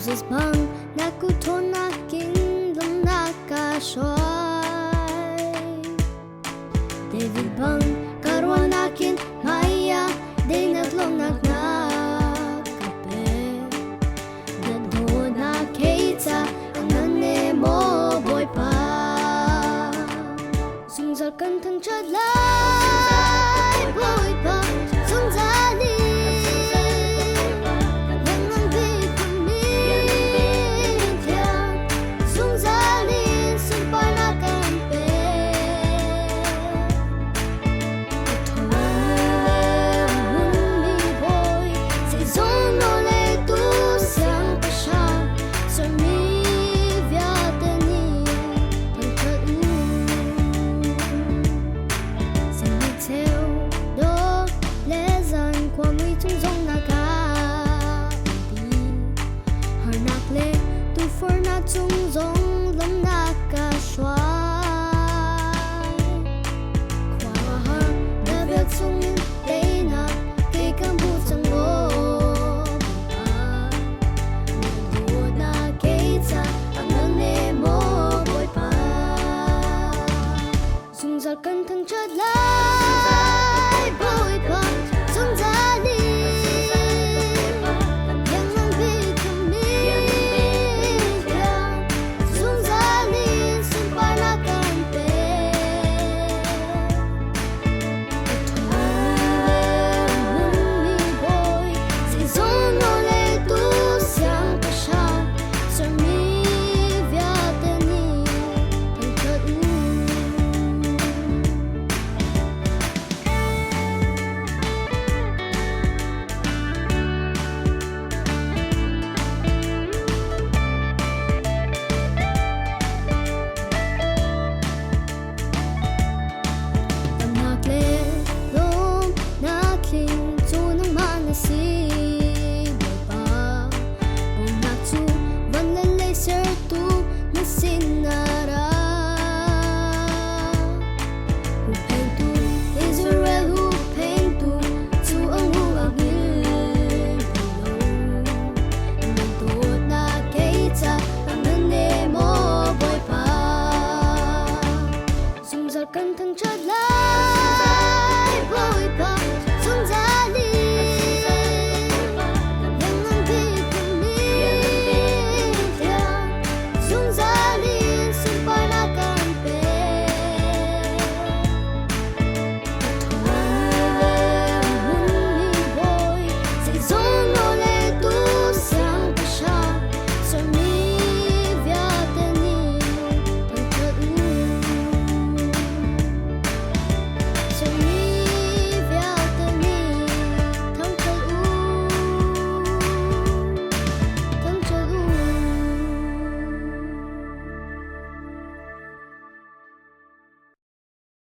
Jesus bang nakuthon nakin lum nakashoy David bang karwan nakin maya day naglom naknakape Dadho na keita ang nane mo boy pa Sungzal kan thang chat lai boy pa Sungzal ni Chung dòng lâm nạc ca xoay Khoa hăng đã biết chung đây nạc Cây cam bù chẳng ngô Nà đùa nà cây cha Ang nâng nê mô bôi pa Dung giọt cân thăng chất lá